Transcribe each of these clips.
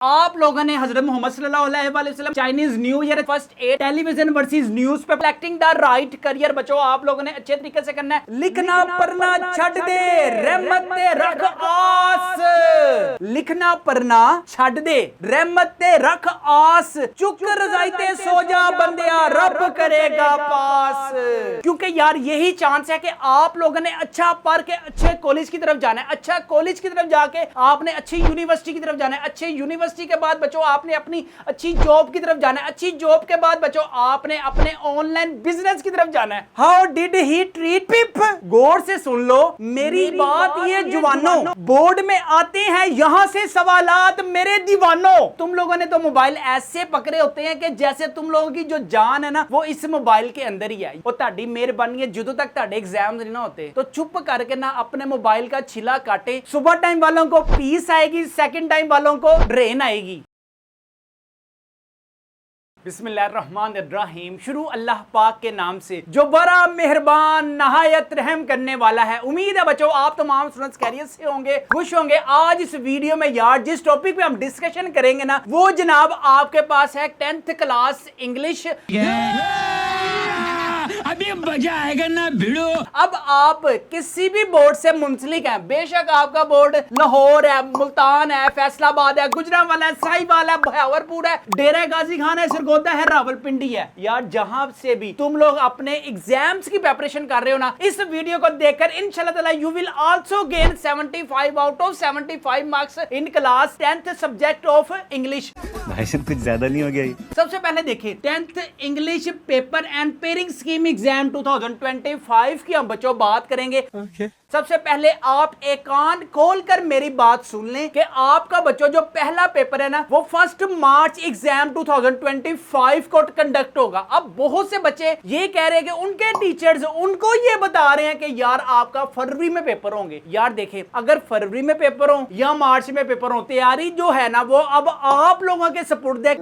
आप लोगों ने हजरत मोहम्मद सल्लल्लाहु अलैहि वसल्लम Chinese new year first aid television versus news पे एक्टिंग द राइट करियर बचो आप लोगों ने अच्छे तरीके से करना है। लिखना पढ़ना छड़ दे रहमत ते रख आस, लिखना पढ़ना छड़ दे रहमत ते रख आस, चुक रजाइते सो जा बंदिया रब करेगा पास। क्योंकि यार यही चांस है कि आप लोगों ने अच्छा पढ़ के अच्छे कॉलेज की तरफ जाना है, अच्छा कॉलेज की तरफ जाके आपने अच्छी यूनिवर्सिटी की तरफ जाना है, अच्छे यूनिवर्सिटी के बाद बच्चों आपने अपनी अच्छी जॉब की तरफ जाना है, अच्छी जॉब के बाद बच्चों आपने अपने ऑनलाइन बिजनेस की तरफ जाना है। How did he treat people, गौर से सुन लो मेरी बात ये जवानों, बोर्ड में आते हैं यहां से सवालात मेरे दीवानों। तुम लोगों ने तो मोबाइल ऐसे पकड़े होते हैं कि जैसे तुम लोगों की जो जान है ना वो इस मोबाइल के अंदर ही है। और ताड़ी मेहरबानी है ਜਦੋਂ तक ताड़े एग्जाम नहीं ना होते तो चुप करके ना अपने मोबाइल का छिला काटे। सुबह टाइम वालों को पीस आएगी, सेकंड टाइम वालों को ड्रेन आएगी। बिस्मिल्लाहिर्रहमानिर्रहीम, शुरू अल्लाह पाक के नाम से जो बड़ा मेहरबान नहायत रहम करने वाला है। उम्मीद है बच्चों आप तमाम स्टूडेंट्स खैरियत से होंगे, खुश होंगे। आज इस वीडियो में यार जिस टॉपिक पे हम डिस्कशन करेंगे ना वो जनाब आपके पास है 10th क्लास इंग्लिश। अभी मजा आएगा ना भिड़ो। अब आप किसी भी बोर्ड से मुंसलिक हैं, बेशक आपका बोर्ड लाहौर है, मुल्तान है, फैसलाबाद है, गुजरांवाला है, साहिवाल है, बहावरपुर है, डेरा गाजी खान है, सरगोदा है, रावलपिंडी है। यार जहां से भी तुम लोग अपने एग्जाम्स की प्रिपरेशन कर रहे हो ना इस वीडियो को देखकर इंशाल्लाह ताला you will also gain 75 out of 75 marks in class 10th subject of English. भाई साहब कुछ ज्यादा नहीं हो गया? सबसे पहले देखिए 10th English paper and pairing scheme exam 2025 की हम बच्चों बात करेंगे। सबसे पहले आप एक कान खोलकर मेरी बात सुन लें कि आपका बच्चों जो पहला पेपर है ना वो 1 मार्च एग्जाम 2025 को कंडक्ट होगा। अब बहुत से बच्चे ये कह रहे हैं कि उनके टीचर्स उनको ये बता रहे हैं कि यार आपका फरवरी में पेपर होंगे। यार देखें अगर फरवरी में पेपर हो या मार्च में पेपर हो, तैयारी जो है ना वो अब आप लोगों के सपुर्द है।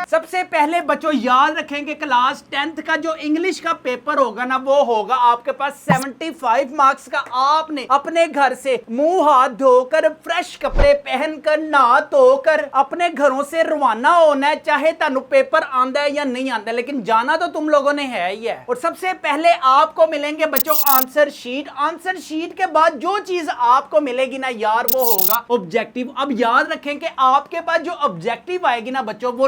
सबसे पहले बच्चों याद रखेंगे क्लास 10th का जो इंग्लिश का पेपर होगा ना वो होगा आपके पास 75 मार्क्स का। आपने अपने घर से मुंह हाथ धोकर फ्रेश कपड़े पहनकर नहा धोकर अपने घरों से रवाना होना है, चाहे तानु पेपर आंदा है या नहीं आंदा, लेकिन जाना तो तुम लोगों ने है ही है। और सबसे पहले आपको मिलेंगे बच्चों आंसर शीट। आंसर शीट के बाद जो चीज आपको मिलेगी ना यार वो होगा ऑब्जेक्टिव। अब याद रखें कि आपके पास जो ऑब्जेक्टिव आएगी ना बच्चों वो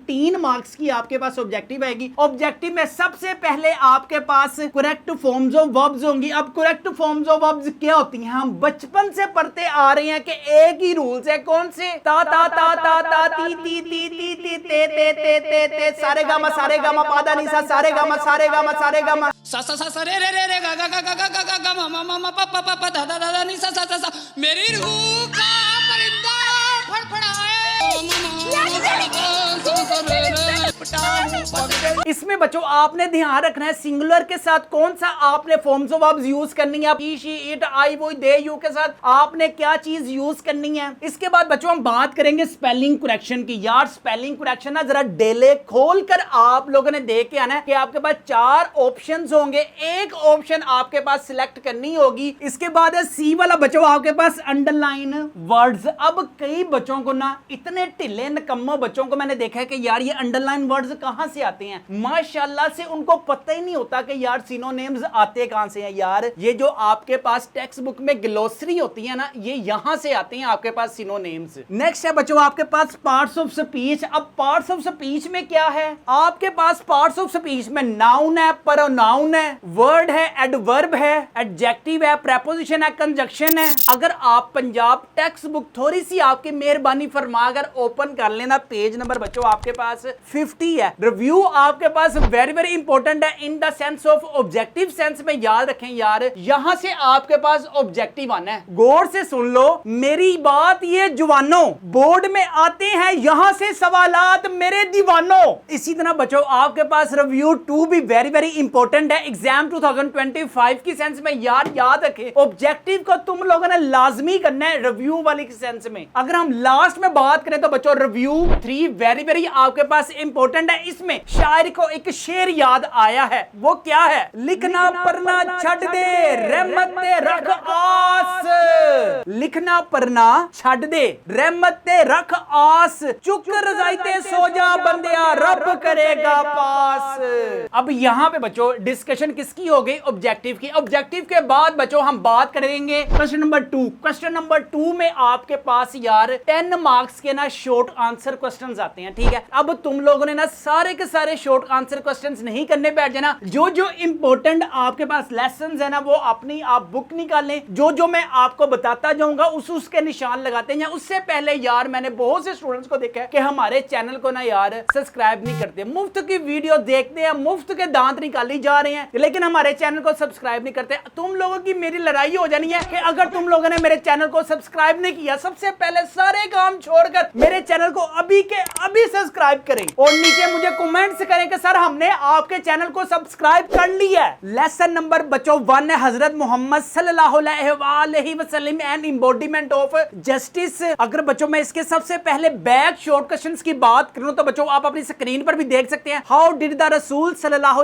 3 मार्क्स की आपके पास ऑब्जेक्टिव आएगी। ऑब्जेक्टिव में सबसे पहले आपके पास करेक्ट फॉर्म्स ऑफ वर्ब्स होंगी। अब करेक्ट फॉर्म्स ऑफ वर्ब्स क्या होती हैं? हम बचपन से पढ़ते आ रहे हैं कि एक ही रूल्स है, कौन से? ता ता ता ता ता ती ती ती ती ती ते ते ते ते ते सारे गामा पा दा नी सा सारे गामा सा सा सा रे रे रे रे गा गा गा गा गा गा गा मा मा मा पा पा पा पा धा धा धा नी सा सा सा सा मेरी रूह का परिंदा फड़फड़ाए। इसमें बच्चों आपने ध्यान रखना है सिंगुलर के साथ कौन सा आपने फॉर्म्स ऑफ वर्ब्स यूज करनी है। ही शी इट आई वो दे यू के साथ आपने क्या चीज यूज करनी है। इसके बाद बच्चों हम बात करेंगे स्पेलिंग करेक्शन की। यार स्पेलिंग करेक्शन ना जरा डेले खोल कर आप लोगों ने देख के आना है कि आपके पास 4 ऑप्शंस होंगे, एक ऑप्शन आपके पास सिलेक्ट करनी होगी। इसके बाद है सी वाला बच्चों आपके पास अंडरलाइन वर्ड्स। अब कई बच्चों को ना इतने ढिले निकम्मो बच्चों को मैंने देखा है कि यार ये अंडरलाइन वर्ड्स कहां से आते हैं, माशाल्लाह से उनको पता ही नहीं होता कि यार सिनोनिम्स आते कहां से हैं। यार ये जो आपके पास टेक्स्ट बुक में ग्लोसरी होती है ना ये यहां से आते हैं आपके पास सिनोनिम्स। नेक्स्ट है बच्चों आपके पास पार्ट्स ऑफ स्पीच। अब पार्ट्स ऑफ स्पीच में क्या है? आपके पास पार्ट्स ऑफ स्पीच में नाउन है, प्रोनाउन है, वर्ड है, एडवर्ब है, एडजेक्टिव है, प्रेपोजिशन है, कंजक्शन है। अगर आप पंजाब टेक्स्ट बुक थोड़ी सी आपकी मेहरबानी फरमाकर ओपन कर लेना पेज नंबर बच्चों आपके पास 50 है। रिव्यू आपके पास वेरी वेरी इंपॉर्टेंट है in the sense of objective sense में। याद रखें यार यहां से आपके पास ऑब्जेक्टिव आना है। गौर से सुन लो मेरी बात ये जवानों, बोर्ड में आते हैं यहां से सवालात मेरे दीवानों। इसी तरह बच्चों आपके पास रिव्यू 2 भी वेरी वेरी इंपॉर्टेंट है एग्जाम 2025 की सेंस में। यार याद रखें ऑब्जेक्टिव को तुम लोगों ने लाजमी करना है रिव्यू वाली सेंस में। अगर हम लास्ट में बात करें तो बच्चों रिव्यू 3 वेरी वेरी आपके पास इंपॉर्टेंट है। इसमें शायर को एक शेर याद आया है, वो क्या है? लिखना पढ़ना छड़ दे रहमत ते रख आस, लिखना पढ़ना छड़ दे रहमत ते रख आस, चुक रजाइते सो जा बंदिया रब करेगा पास। अब यहां पे बच्चों डिस्कशन किसकी हो गई? ऑब्जेक्टिव की। ऑब्जेक्टिव के बाद बच्चों हम बात करेंगे क्वेश्चन नंबर 2। क्वेश्चन नंबर 2 में आपके पास यार 10 मार्क्स के ना शॉर्ट आंसर क्वेश्चंस आते हैं, ठीक है। अब तुम लोगों ने ना सारे के सारे शॉर्ट आंसर क्वेश्चंस नहीं करने बैठ जाना। जो जो इंपॉर्टेंट आपके पास लेसन्स है ना वो अपनी आप बुक निकालें, जो जो मैं आपको बताता जाऊंगा उसके निशान लगाते हैं। उससे पहले यार मैंने बहुत से स्टूडेंट्स को देखा है कि हमारे चैनल को ना यार सब्सक्राइब नहीं करते, मुफ्त की वीडियो देखते हैं, मुफ्त के दांत निकाली जा रहे हैं, लेकिन हमारे चैनल को सब्सक्राइब नहीं करते। तुम लोगों की मेरी लड़ाई हो जानी है कि अगर तुम लोगों ने मेरे चैनल को सब्सक्राइब नहीं किया, सबसे पहले सारे काम छोड़कर मेरे चैनल को अभी के अभी सब्सक्राइब करें और नीचे मुझे कमेंट्स करें कि सर हमने आपके चैनल को सब्सक्राइब कर लिया है। लेसन नंबर बच्चों 1 है हजरत मोहम्मद सल्लल्लाहु अलैहि वसल्लम एंड एम्बॉडीमेंट ऑफ जस्टिस। अगर बच्चों मैं इसके सबसे पहले बैक शॉर्ट क्वेश्चंस की बात करूं तो बच्चों आप अपनी स्क्रीन पर भी देख सकते हैं। हाउ डिड द रसूल सल्लल्लाहु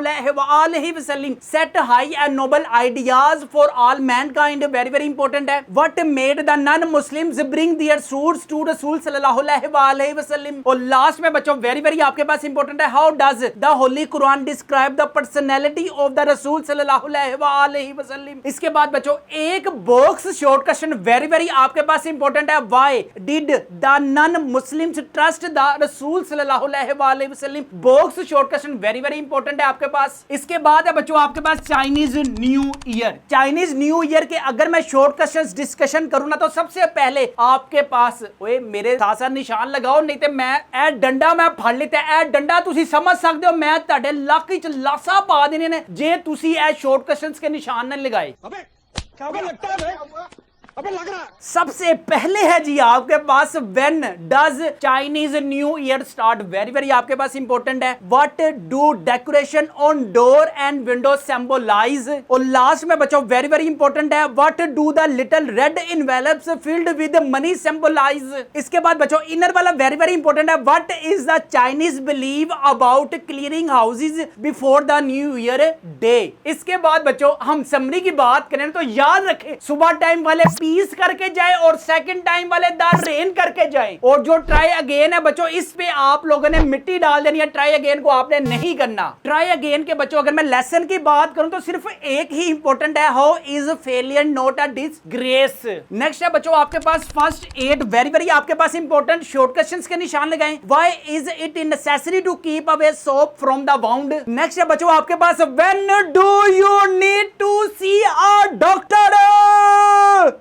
अलैहि वसल्लम set high and noble ideas for all mankind? Very very important है। What made the non Muslims bring their suits to रसूल सल्लल्लाहु अलैहि वसल्लम? और लास्ट में बच्चों वेरी वेरी आपके पास इंपॉर्टेंट है। How does the holy Quran describe the personality of the रसूल सल्लल्लाहु अलैहि वसल्लम? इसके बाद बच्चों एक box short question very very आपके पास इंपॉर्टेंट है। Why did the non Muslims trust the रसूल सल्लल्लाहु अलैहि वसल्लम? Box short question very very important है आपके पास। इसके बाद है बच्चों आपके पास Chinese new year. Chinese new year के अगर मैं शॉर्ट क्वेश्चंस डिस्कशन करूं ना तो सबसे पहले आपके पास ओए मेरे साथ साथ निशान लगाओ, नहीं तो मैं ए डंडा मैं फड़ लेता ए डंडा तुसी समझ सकते हो मैं ਤੁਹਾਡੇ ਲੱਕ ਵਿੱਚ ਲਾਸਾ ਪਾ ਦੇਣੇ ਨੇ ਜੇ ਤੁਸੀਂ ਇਹ शॉर्ट क्वेश्चंस के निशान न लगाए। सबसे पहले है जी आपके पास when does Chinese new year start? Very very आपके पास इंपॉर्टेंट है। What do decoration on door and window symbolise? और लास्ट में बच्चों वेरी वेरी इंपॉर्टेंट है। What do the little red envelopes filled with money symbolise? इसके बाद बच्चों इनर वाला वेरी वेरी इंपॉर्टेंट है। What is the Chinese believe about clearing houses before the new year day? इसके बाद बच्चों हम समरी की बात करें तो याद रखें सुबह टाइम वाले पीस करके जाए और सेकंड टाइम वाले दार रेन करके जाए, और जो ट्राई अगेन है बच्चों इस पे आप लोगों ने मिट्टी डाल देनी है। ट्राई अगेन को आपने नहीं करना। ट्राई अगेन के बच्चों अगर मैं लेसन की बात करूं तो सिर्फ एक ही इंपॉर्टेंट है। How is failure not a disgrace? Next है बच्चों आपके पास फर्स्ट एड। वेरी वेरी आपके पास इंपॉर्टेंट शॉर्ट क्वेश्चंस के निशान लगाएं। Why is it necessary to keep away soap from the wound? Next है बच्चों आपके पास when do you need to see a doctor?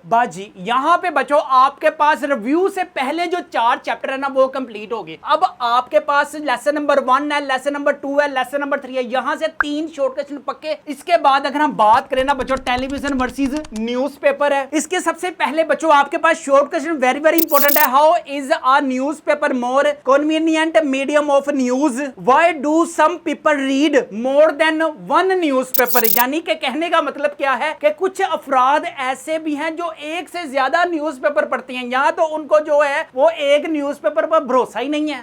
बाजी यहां पे बच्चों आपके पास रिव्यू से पहले जो 4 चैप्टर है ना वो कंप्लीट हो गए। अब आपके पास लेसन नंबर 1 है, लेसन नंबर 2 है, लेसन नंबर 3 है। यहां से 3 शॉर्ट क्वेश्चन पक्के। इसके बाद अगर हम बात करें ना बच्चों टेलीविजन वर्सेस न्यूज़पेपर है। इसके सबसे पहले बच्चों आपके पास short question very very important है। How is a newspaper more convenient medium of news? Why do some people read more than one newspaper? यानी कि कहने का मतलब क्या है कि कुछ अफराद ऐसे भी हैं जो एक से ज्यादा न्यूज़पेपर पढ़ते हैं, या तो उनको जो है वो एक न्यूज़पेपर पर भरोसा ही नहीं है।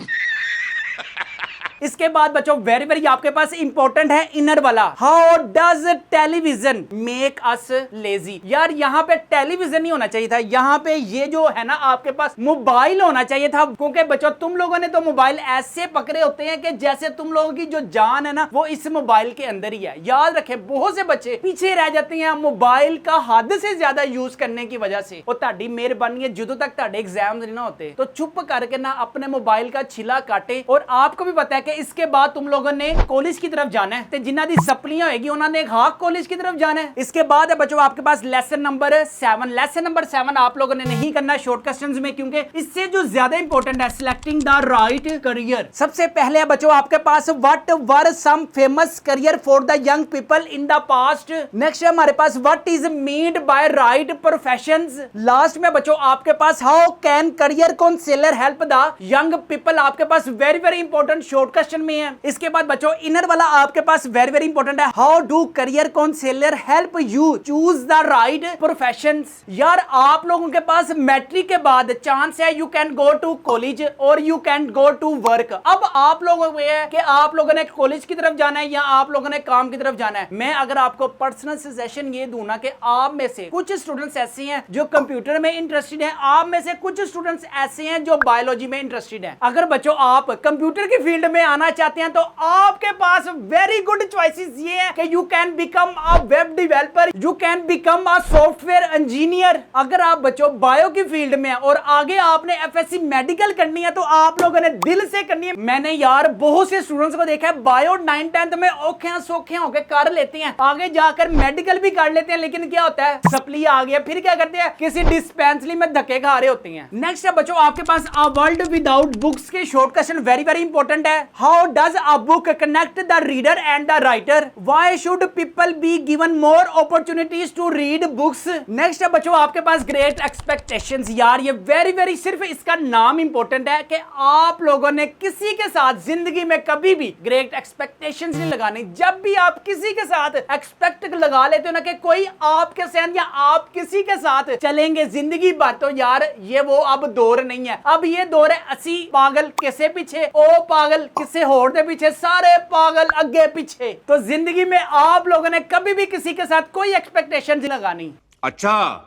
इसके बाद बच्चों वेरी वेरी आपके पास इंपॉर्टेंट है इनर वाला। How does television make us lazy? यार यहाँ पे टेलीविजन नहीं होना चाहिए था, यहाँ पे ये जो है ना आपके पास मोबाइल होना चाहिए था, क्योंकि बच्चों तुम लोगों ने तो मोबाइल ऐसे पकड़े होते हैं कि जैसे तुम लोगों की जो जान है ना वो इस मोबाइल के अंदर ही है। याद रखे बहुत से बच्चे पीछे रह जाते हैं मोबाइल का हद से ज्यादा यूज करने की वजह से। और ताड़ी मेहरबानी है जो तक ताड़े एग्जाम नहीं ना होते तो चुप करके ना अपने मोबाइल का छिला काटे। और आपको भी पता है इसके बाद तुम लोगों ने कॉलेज की तरफ जाना है, जिन्ना दी सप्लियां होगी उन्होंने हाफ कॉलेज की तरफ जाना है। इसके बाद है बच्चों आपके पास लेसन नंबर 7। लेसन नंबर 7 आप लोगों ने नहीं करना शॉर्ट क्वेश्चंस में, क्योंकि इससे जो ज्यादा इंपॉर्टेंट है सिलेक्टिंग द राइट करियर। सबसे पहले है बच्चों आपके पास what were some famous career for the young people in the past? Next है हमारे पास what is meant by right professions? Last में बच्चों आपके पास how can career counsellor help the young people? आपके पास very very important short question में है। इसके बाद बच्चों इनर वाला आपके पास वेरी वेरी इंपॉर्टेंट है। How do career counsellor help you choose the right profession. यार आप लोगों के पास मैट्रिक के बाद चांस है you can go to college और you can go to work. अब आप लोगों में है कि आप लोगों ने कॉलेज की तरफ जाना है या आप लोगों ने काम की तरफ जाना है। मैं अगर आपको पर्सनल सजेशन ये दूं ना कि आप में से कुछ स्टूडेंट्स ऐसे हैं जो कंप्यूटर में इंटरेस्टेड हैं, आप में से कुछ स्टूडेंट्स ऐसे हैं जो बायोलॉजी में इंटरेस्टेड हैं। अगर बच्चों आप कंप्यूटर की फील्ड में आना चाहते हैं तो आपके पास वेरी गुड चॉइसेस ये है कि you can become a web developer, you can become a software engineer. अगर आप बच्चों बायो की फील्ड में और आगे आपने एफएससी मेडिकल करनी है तो आप लोगों ने दिल से करनी है। मैंने यार बहुत से स्टूडेंट्स को देखा है बायो 9-10 में औखे सोखे होके कर लेते हैं, आगे जाकर मेडिकल भी कर लेते हैं, लेकिन क्या होता है सप्ली आ गया फिर क्या करते हैं किसी डिस्पेंसरी में धक्के खा रहे होते हैं। नेक्स्ट है बच्चों आपके पास अ वर्ल्ड विदाउट बुक्स के short question very very important है। How does a book connect the reader and the writer. Why should people be given more opportunities to read books. Next है बच्चों आपके पास great expectations. यार ये very very सिर्फ इसका नाम इंपॉर्टेंट है कि आप लोगों ने किसी के साथ जिंदगी में कभी भी ग्रेट एक्सपेक्टेशंस नहीं लगानी। जब भी आप किसी के साथ एक्सपेक्ट लगा लेते हो ना कि कोई आपके साथ या आप किसी के साथ चलेंगे जिंदगी भर, तो यार ये वो अब दौर नहीं है। अब ये दौर है 80 पागल किसे पीछे, ओ पागल किसे होड़ दे पीछे, सारे पागल अगे पीछे। तो जिंदगी में आप लोगों ने कभी भी किसी के साथ कोई एक्सपेक्टेशन नहीं लगानी। अच्छा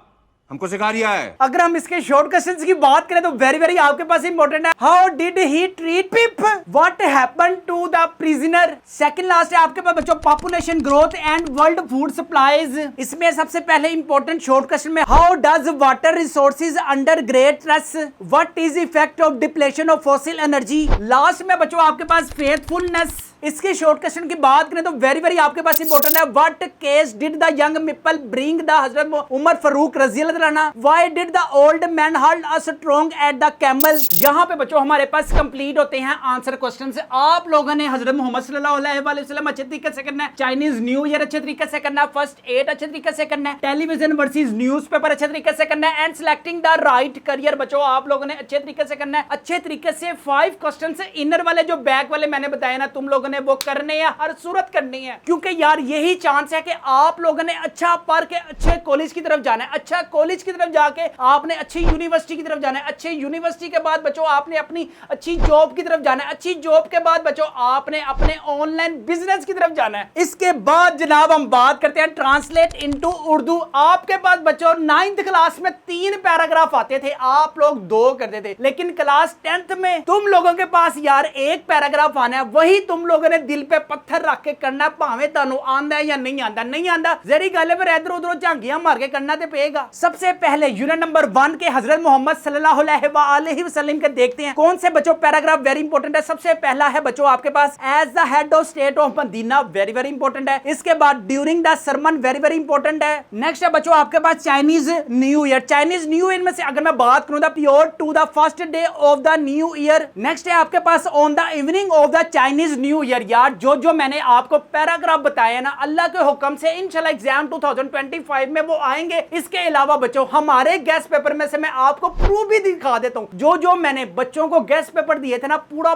हमको सिखा दिया है। अगर हम इसके शॉर्ट क्वेश्चंस की बात करें तो वेरी वेरी आपके पास इंपॉर्टेंट है। How did he treat Pip, what happened to the prisoner. Second last है आपके पास बच्चों population growth and world food supplies. इसमें सबसे पहले इंपॉर्टेंट शॉर्ट क्वेश्चन में how does water resources under great stress, what is effect of depletion of fossil energy. Last में बच्चों आपके पास फेथफुलनेस। इसके शॉर्ट क्वेश्चन की बात करें तो वेरी वेरी आपके पास इंपॉर्टेंट है। What case did the young people bring the हजरत उमर फारूक रजी अल्लाह अन्हु, why did the old man hold a strong at the camel. यहां पे बच्चों हमारे पास कंप्लीट होते हैं आंसर क्वेश्चंस। आप लोगों ने हजरत मोहम्मद सल्लल्लाहु अलैहि वसल्लम अच्छे तरीके से करना है, चाइनीज न्यू ईयर अच्छे तरीके से करना है, फर्स्ट 8 अच्छे तरीके से करना है, टेलीविजन वर्सेस न्यूज़पेपर अच्छे तरीके से करना है, and selecting the right career बच्चों आप लोगों ने अच्छे तरीके से करना है। अच्छे तरीके से 5 क्वेश्चंस इनर वाले जो बैक वाले मैंने बताया ना तुम लोगों ने वो करने हैं, हर सूरत करनी है, क्योंकि यार यही चांस है कि आप लोगों ने अच्छा पढ़ के अच्छे कॉलेज की तरफ जाना है, अच्छा कॉलेज की तरफ जाके आपने अच्छी यूनिवर्सिटी की तरफ जाना है, अच्छे यूनिवर्सिटी के बाद बच्चों आपने अपनी अच्छी जॉब की तरफ जाना है, अच्छी जॉब के बाद बच्चों आपने अपने ऑनलाइन बिजनेस की तरफ जाना है। इसके बाद जनाब हम बात करते हैं ट्रांसलेट इनटू उर्दू। आपके पास बच्चों 9th क्लास में 3 पैराग्राफ आते थे, आप लोग 2 करते थे, लेकिन क्लास 10th में तुम लोगों के पास यार 1 पैराग्राफ आना है, वही तुम लोगों ने दिल पे पत्थर रख के करना, भावे तानू आंदा है या नहीं आंदा, नहीं आंदा जरी गल पर इधर उधर झांकियां मार के करना ते पेगा। सबसे पहले यूनिट नंबर 1 के हजरत मोहम्मद सल्लल्लाहु अलैहि वसल्लम के देखते हैं कौन से बच्चों पैराग्राफ वेरी इंपॉर्टेंट है। सबसे पहला है बच्चों आपके पास as the head of state of Medina, very very important है। इसके बाद during the sermon, very very important है। नेक्स्ट है बच्चों आपके पास Chinese new year. Chinese new year में से अगर मैं बात करूं the pure to the first day of the new year. Next है आपके पास on the evening of the Chinese new year. यार जो मैंने आपको पैराग्राफ बताया ना अल्लाह के हुक्म से इंशाल्लाह एग्जाम 2025 में वो आएंगे। इसके अलावा बच्चों हमारे गेस्ट पेपर में से मैं आपको प्रूफ भी दिखा देता हूं। जो मैंने बच्चों को गेस्ट पेपर दिए थे ना पूरा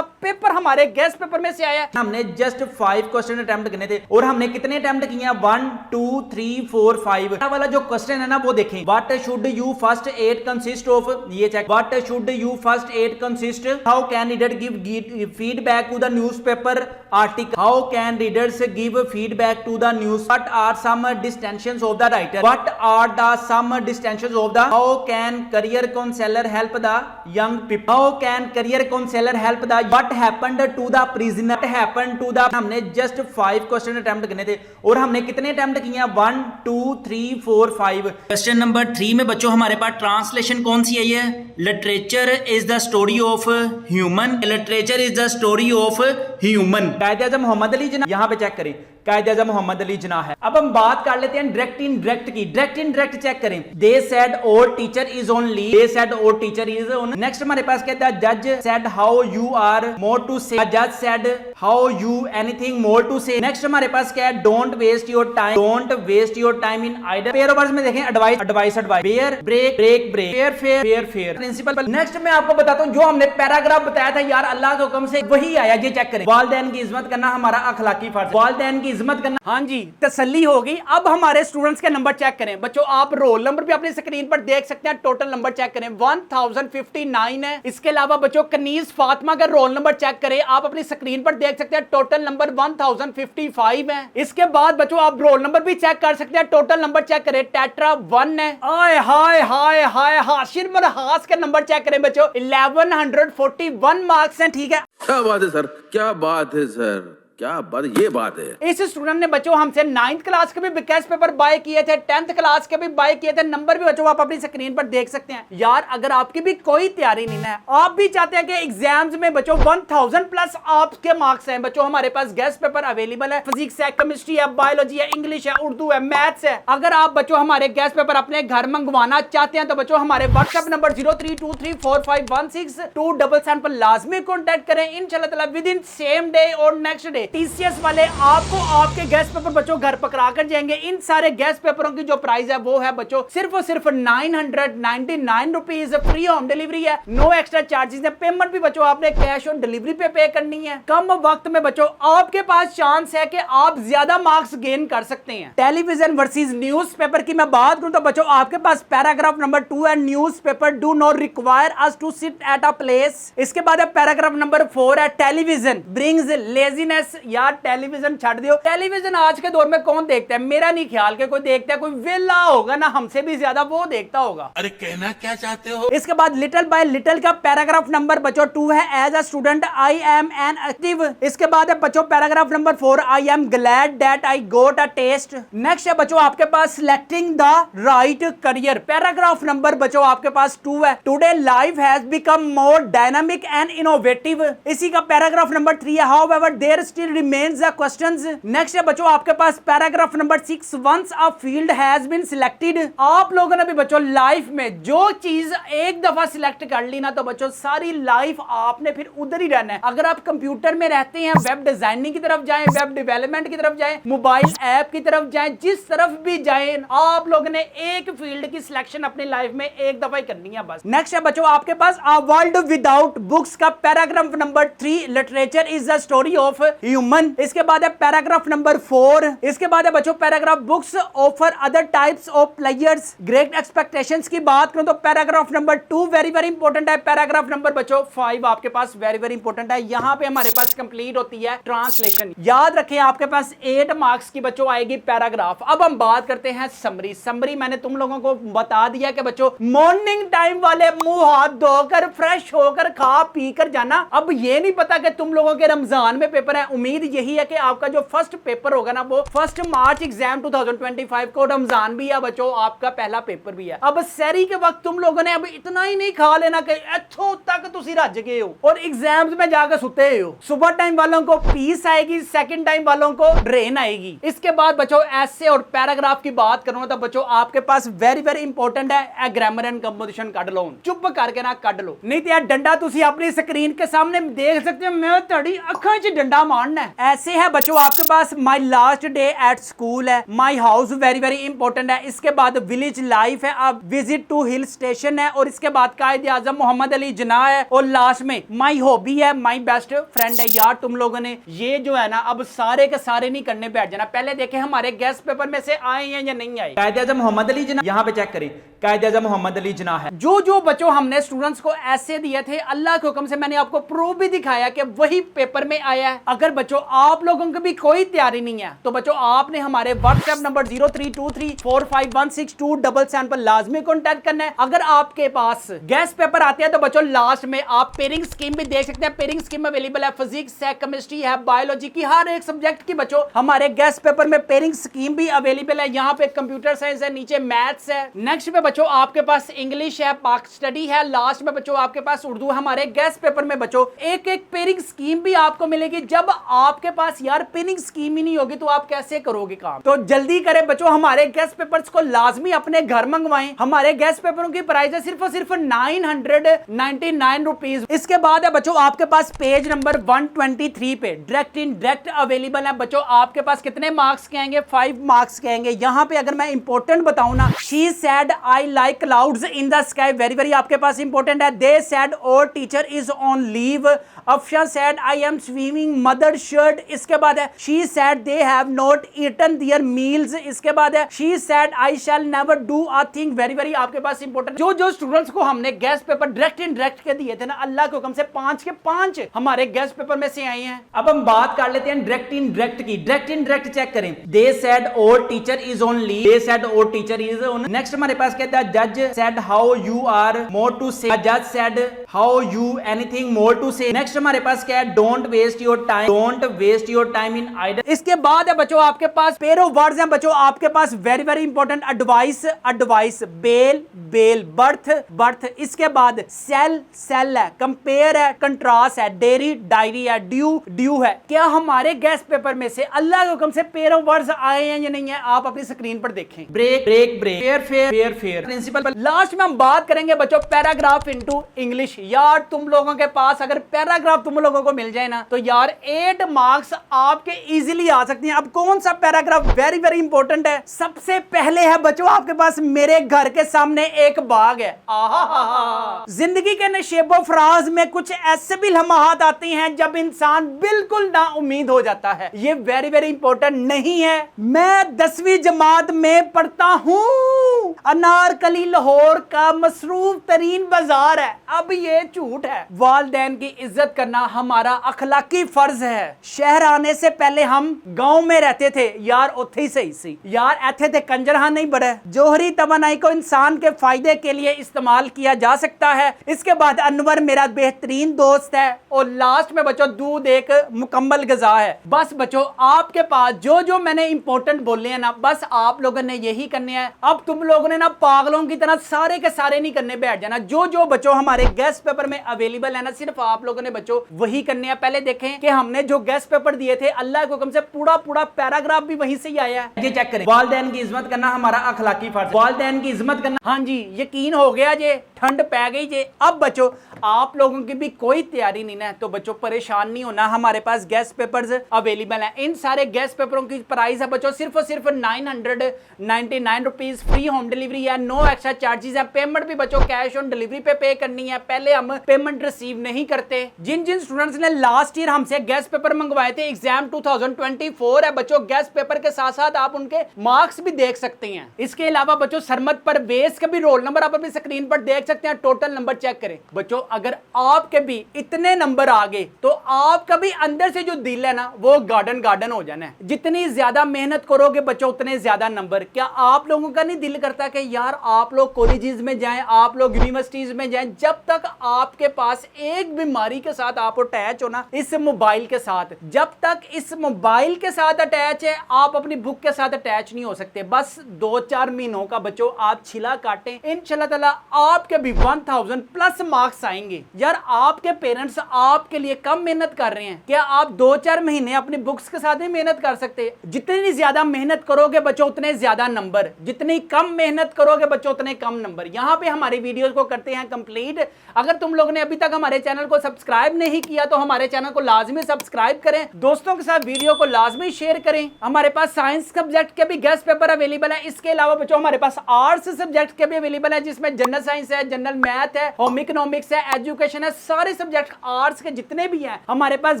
पेपर हमारे गेस्ट पेपर में से आया। हमने जस्ट 5 क्वेश्चन अटेम्प्ट करने थे और हमने कितने अटेम्प्ट किए हैं 1 2 3 4 5 वाला जो क्वेश्चन है ना वो देखें। What should you first aid consist of, ये check. What should you first aid consist, how can reader give feedback to the newspaper article, how can readers give feedback to the news, what are some distinctions of the writer, what are the some distinctions of the, how can career counselor help the young people, how can career counselor help the, what happened to the prisoner, what happened to the। हमने just 5 question attempt करने थे और हमने कितने attempt किए हैं 1 2 3 4 5। Question number 3 में बच्चों हमारे पास ट्रांसलेशन कौन सी आई है, literature is the story of human, literature is the story of human. Human. कायदे आज़म मोहम्मद अली जिन्ना, यहाँ पे चेक करें कायदे आज़म मोहम्मद अली जिन्ना है। अब हम बात कर लेते हैं डायरेक्ट इनडायरेक्ट की। डायरेक्ट इनडायरेक्ट चेक करें। They said our teacher is on leave, they said our teacher is on. Next हमारे पास कहता है जज said how you are more to say, जज said how you anything more to say. Next हमारे पास क्या है, don't waste your time, don't waste your time in idle. Pair words में देखें advice advice advice, bear break break break, fair fair fair fair, principal. Next मैं आपको बताता हूं जो हमने पैराग्राफ बताया था यार अल्लाह के हुक्म से वही आया, ये चेक करें। वालिदैन की इज्जत करना हमारा अखलाकी फर्ज, वालिदैन की इज्जत करना। हाँ जी तसल्ली हो गई। अब हमारे स्टूडेंट्स के नंबर चेक करें बच्चों। आप रोल नंबर भी अपनी स्क्रीन पर देख सकते हैं, टोटल नंबर चेक करें 1059 है। इसके अलावा बच्चों कनीज फातिमा का रोल नंबर चेक करें, आप अपनी स्क्रीन पर देख सकते हैं, टोटल नंबर 1055 है। इसके बाद बच्चों आप रोल नंबर भी चेक कर सकते हैं, टोटल नंबर चेक करें टेट्रा 1 है। आय हाय हाय हाय हाशिर मनहास के नंबर चेक करें बच्चों 1141 मार्क्स हैं। ठीक है, क्या बात है सर, क्या बात है सर, क्या बात, ये बात है। इस स्टूडेंट ने बच्चों हमसे 9th क्लास के भी विकेट पेपर बाय किए थे, 10th क्लास के भी बाय किए थे। नंबर भी बच्चों आप अपनी स्क्रीन पर देख सकते हैं। यार अगर आपकी भी कोई तैयारी नहीं है, आप भी चाहते हैं कि एग्जाम्स में बच्चों 1000 प्लस आपके मार्क्स हैं, बच्चों हमारे पास गेस्ट पेपर अवेलेबल है। फिजिक्स है, केमिस्ट्री है, बायोलॉजी है, इंग्लिश है, उर्दू है, मैथ्स है। अगर आप बच्चों हमारे गेस्ट पेपर अपने घर मंगवाना चाहते हैं तो बच्चों हमारे व्हाट्सएप नंबर 0323451627 पर लाजमी कॉन्टेक्ट करें। इंशाल्लाह ताला विद इन सेम डे और नेक्स्ट डे टीसीएस वाले आपको आपके गेस्ट पेपर बच्चों घर पकड़ा कर जाएंगे। इन सारे गेस्ट पेपरों की जो प्राइस है वो है बच्चों सिर्फ और सिर्फ 999 रुपीज। फ्री होम डिलीवरी है, नो एक्स्ट्रा चार्जेस है। पेमेंट भी बच्चों आपने कैश ऑन डिलीवरी पे करनी है। कम वक्त में बच्चों आपके पास चांस है कि आप ज्यादा मार्क्स गेन कर सकते हैं। टेलीविजन वर्सेस न्यूज़पेपर की मैं बात करूं तो बच्चों आपके पास पैराग्राफ नंबर 2 है, newspaper do not require us to sit at a place. इसके बाद है पैराग्राफ नंबर 4 है, टेलीविजन ब्रिंग्स लेजीनेस। यार टेलीविजन छाड़ दियो, टेलीविजन आज के दौर में कौन देखता है? मेरा नहीं ख्याल के कोई देखता है, कोई वेला होगा ना हमसे भी ज्यादा वो देखता होगा। अरे कहना क्या चाहते हो? इसके बाद लिटिल बाय लिटिल का पैराग्राफ नंबर बच्चों 2 है, as a student I am an active. इसके बाद है बच्चों paragraph number 4, I am glad that I got a test. Next है बच्चों आपके पास selecting the right career. Paragraph number बच्चों आपके पास 2 है, today life has become more dynamic and innovative. इसी का पैराग्राफ नंबर 3 है, however there still remains the questions. Next है बच्चों आपके पास paragraph number 6, once a field has been selected. आप लोगों ने भी बच्चों लाइफ में जो चीज एक दफा सिलेक्ट कर ली ना तो बच्चों सारी लाइफ आपने फिर उधर ही रहना है। अगर आप कंप्यूटर में रहते हैं, वेब डिजाइनिंग की तरफ जाएं, वेब डेवलपमेंट की तरफ जाएं, मोबाइल ऐप की तरफ जाएं, जिस तरफ भी जाएं, आप लोगों ने एक फील्ड की सिलेक्शन अपनी लाइफ में एक दफा ही करनी है बस। नेक्स्ट है बच्चों आपके पास अ वर्ल्ड विदाउट बुक्स का paragraph number 3, literature is the story of human. इसके बाद है पैराग्राफ नंबर 4। इसके बाद है बच्चों paragraph books offer other types of players. Great expectations की बात करूं तो paragraph number 2 very very important है। पैराग्राफ नंबर बच्चों 5 आपके पास वेरी वेरी इंपॉर्टेंट है। यहां पे हमारे पास कंप्लीट होती है ट्रांसलेशन। याद रखें आपके पास 8 मार्क्स की बच्चों आएगी पैराग्राफ। अब हम बात करते हैं समरी। समरी मैंने तुम लोगों को बता दिया कि बच्चों मॉर्निंग टाइम वाले मुंह हाथ धोकर फ्रेश होकर खा पी कर जाना। अब ये नहीं पता कि तुम लोगों के रमजान में पेपर है, उम्मीद यही है कि आपका जो फर्स्ट पेपर होगा ना वो 1 मार्च एग्जाम 2025 को, रमजान भी है बच्चों, आपका पहला पेपर भी है। अब सैरी के वक्त तुम लोगों ने अब इतना ही नहीं खा लेना कि इत्थों तक तुसी रज गए हो और एग्जाम्स में जाकर सुते हो। सुबह टाइम वालों को पीस आएगी, सेकंड टाइम वालों को ड्रेन आएगी। इसके बाद बच्चों ऐसे और पैराग्राफ की बात करूं तो बच्चों आपके पास वेरी वेरी इंपॉर्टेंट है, ग्रामर एंड कंपोजिशन कट लो, चुप करके ना कट लो, नहीं तो यार डंडा तुसी अपनी स्क्रीन के सामने देख सकते हो, मैं तड़ी अखा च डंडा मारना है। ऐसे है बच्चों आपके पास my last day at school है, my house very very important है। इसके बाद विलेज लाइफ है, अब विजिट टू हिल स्टेशन है, और इसके बाद कायदे आजम मोहम्मद अली जिन्ना है, और लास्ट में माई हॉबी है, माई बेस्ट फ्रेंड है। यार तुम लोगों ने ये जो है ना अब सारे के सारे नहीं करने बैठ जाना, पहले देखें हमारे गेस्ट पेपर में से आए हैं या नहीं आए। कायदे आजम मोहम्मद अली जिन्ना यहाँ पे चेक करें, कायदे आजम मोहम्मद अली जिन्ना है। जो जो बच्चों हमने स्टूडेंट्स को ऐसे दिए थे अल्लाह के हुक्म से मैंने आपको प्रूफ भी दिखाया कि वही पेपर में आया है। अगर बच्चों आप लोगों की भी कोई तैयारी नहीं है तो बच्चों आपने हमारे व्हाट्सएप नंबर 0323451627 पर लाजमी कॉन्टैक्ट करना है। अगर आपके पास गेस्ट पेपर आते हैं तो बच्चों लास्ट में में आप पेयरिंग स्कीम भी देख सकते हैं। पेयरिंग स्कीम अवेलेबल है, फिजिक्स है, केमिस्ट्री है, बायोलॉजी की, हर एक सब्जेक्ट की बच्चों हमारे गेस्ट पेपर में पेयरिंग स्कीम भी अवेलेबल है। यहाँ पे कंप्यूटर साइंस है, नीचे मैथ्स है, नेक्स्ट पे बच्चों आपके पास इंग्लिश है, पाक स्टडी है, लास्ट में बच्चों आपके पास उर्दू। हमारे गेस्ट पेपर में बच्चों एक एक पेयरिंग स्कीम भी आपको मिलेगी। जब आपके पास यार पेयरिंग स्कीम ही नहीं होगी तो आप कैसे करोगे काम? तो जल्दी करें बच्चों, हमारे गेस्ट पेपर्स को लाजमी अपने घर मंगवाएं। हमारे गेस्ट पेपरों की प्राइस है सिर्फ और सिर्फ 999 रुपीज। इसके बाद है बच्चों आपके पास पेज नंबर 123 पे डायरेक्ट इन डायरेक्ट अवेलेबल है। बच्चों आपके पास कितने मार्क्स के आएंगे? 5 मार्क्स के आएंगे। यहाँ पे अगर मैं इंपॉर्टेंट बताऊं ना, she said I like clouds in the sky, very very आपके पास इंपॉर्टेंट है। They said our teacher is on leave. Afsha said I am swimming mother shirt. इसके बाद है she said they have not eaten their meals. इसके बाद है she said I shall never do a thing, very very आपके पास important. जो जो स्टूडेंट्स को हमने guessed paper direct indirect के दिए थे ना, अल्लाह के हुक्म से 5 के 5 हमारे गेस्ट पेपर में से आए हैं। अब हम बात कर लेते हैं डायरेक्ट इन डायरेक्ट की। डायरेक्ट इन डायरेक्ट चेक करें। They said our teacher is on leave, they said our teacher is on. Next हमारे पास कहता है जज said how you are more to say, जज said how you anything more to say. Next हमारे पास क्या है? Don't waste your time, don't waste your time in idle. इसके बाद है बच्चों आपके पास पेयर ऑफ वर्ड्स हैं बच्चों आपके पास, very very important. Advice advice, bell bell, berth birth. इसके बाद सेल सेल है, कंपेयर है, कंट्रास्ट है, डेयरी डायरी है, ड्यू ड्यू है। क्या हमारे गेस्ट पेपर में से अल्लाह के हुक्म से पेयर ऑफ वर्ड्स आए हैं या नहीं है? आप अपनी स्क्रीन पर देखें। Break break break, fair fair fair fair, principal. Last में हम बात करेंगे बच्चों पैराग्राफ इनटू इंग्लिश। यार तुम लोगों के पास अगर पैराग्राफ तुम लोगों को मिल जाए ना तो यार 8 मार्क्स आपके इजीली आ सकते हैं। अब कौन सा पैराग्राफ? वेरी वेरी इंपॉर्टेंट है। सबसे पहले है बच्चों आपके पास मेरे घर के सामने एक बाग है। आहा, जिंदगी के नशेबो फराज में कुछ ऐसे भी लम्हात आते हैं जब इंसान बिल्कुल ना उम्मीद हो जाता है। ये वेरी वेरी इंपॉर्टेंट नहीं है। मैं 10वीं जमात में पढ़ता हूँ, अनारकली लाहौर का मसरूफ तरीन बाजार है। अब ये झूठ है। वालिदैन की इज्जत करना हमारा अखलाकी फर्ज है। शहर आने से पहले हम गांव में रहते थे यार, उथे ही सही सी यार, ऐथे थे कंजरहां नहीं बड़े। जोहरी तवानाई को इंसान के फायदे के लिए इस्तेमाल किया जा सकता है। इसके बाद अनवर मेरा बेहतरीन दोस्त है। और लास्ट में बच्चों दूध एक मुकम्मल गज़ा है। बस बच्चों आपके पास जो जो मैंने इंपॉर्टेंट बोले हैं ना, बस आप लोगों ने यही करने हैं। अब तुम लोगों ने ना पागलों की तरह सारे के सारे नहीं करने बैठ जाना। जो जो बच्चों हमारे गेस्ट पेपर में अवेलेबल है ना, सिर्फ आप लोगों ने बच्चों वही करने हैं। पहले देखें कि हमने जो गेस्ट पेपर दिए थे अल्लाह के हुक्म से पूरा पूरा पैराग्राफ भी वहीं से ही आया है। ये चेक करें। वालिदैन की इज्जत करना हमारा अखलाकी फर्ज, वालिदैन की इज्जत करना। हाँ जी, यकीन हो गया जे, ठंड पै गई जे। अब बच्चों आप लोगों की भी कोई तैयारी नहीं है तो बच्चों परेशान नहीं होना, हमारे पास गेस्ट पेपर्स अवेलेबल हैं। इन सारे गेस्ट पेपरों की प्राइस है बच्चों सिर्फ और सिर्फ 999 रुपीज। फ्री होम डिलीवरी है, नो एक्स्ट्रा चार्जेस है। पेमेंट भी बच्चों कैश ऑन डिलीवरी पे करनी है। पहले हम पेमेंट रिसीव नहीं करते। जिन जिन स्टूडेंट्स ने लास्ट ईयर हमसे गेस्ट पेपर मंगवाए थे, एग्जाम 2024 है बच्चों, गेस्ट पेपर के साथ साथ आप उनके मार्क्स भी देख सकते हैं। इसके अलावा बच्चों सरमद परवेज का भी रोल नंबर आप अपनी स्क्रीन पर देख सकते हैं। टोटल नंबर चेक करें बच्चों, अगर आपके भी इतने नंबर आ गए तो आपका भी अंदर से जो दिल है ना वो गार्डन गार्डन हो जाना है। जितनी ज्यादा मेहनत करोगे बच्चों उतने ज्यादा नंबर। क्या आप लोगों का नहीं दिल करता कि यार आप लोग कॉलेजेस में जाएं, आप लोग यूनिवर्सिटीज में जाएं? जब तक आपके पास एक बीमारी के साथ आप अटैच हो ना, इस मोबाइल के साथ, जब तक इस मोबाइल के साथ अटैच है आप अपनी बुक के साथ अटैच नहीं हो सकते। बस 2-4 महीनों का बच्चों आप छिला काटें, इंशाल्लाह ताला आपके भी 1000 प्लस मार्क्स आएंगे। यार आपके पेरेंट्स आपके लिए कम मेहनत कर रहे हैं, क्या आप 2-4 महीने अपनी बुक्स के साथ ही मेहनत कर सकते? जितनी ज्यादा मेहनत करोगे बच्चों उतने ज्यादा नंबर, जितनी कम मेहनत करोगे बच्चों उतने कम नंबर। यहाँ पे हमारी वीडियोस को करते हैं कंप्लीट। अगर तुम लोगों ने अभी तक हमारे चैनल को सब्सक्राइब नहीं किया तो हमारे चैनल को लाजमी सब्सक्राइब करें, दोस्तों के साथ वीडियो को लाजमी शेयर करें। हमारे पास साइंस सब्जेक्ट के भी गेस्ट पेपर अवेलेबल है। इसके अलावा बच्चों हमारे पास आर्ट्स सब्जेक्ट के भी अवेलेबल है, जिसमें जनरल साइंस है, जनरल मैथ है, होम इकोनॉमिक्स है, एजुकेशन है। सारे सब्जेक्ट आर्ट्स के जितने भी हैं हमारे पास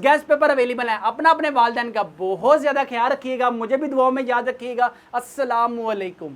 गेस्ट पेपर अवेलेबल है। अपना अपने वालिदैन का बहुत ज्यादा ख्याल रखिएगा, मुझे भी दुआओं में याद रखिएगा। अस्सलाम वालेकुम।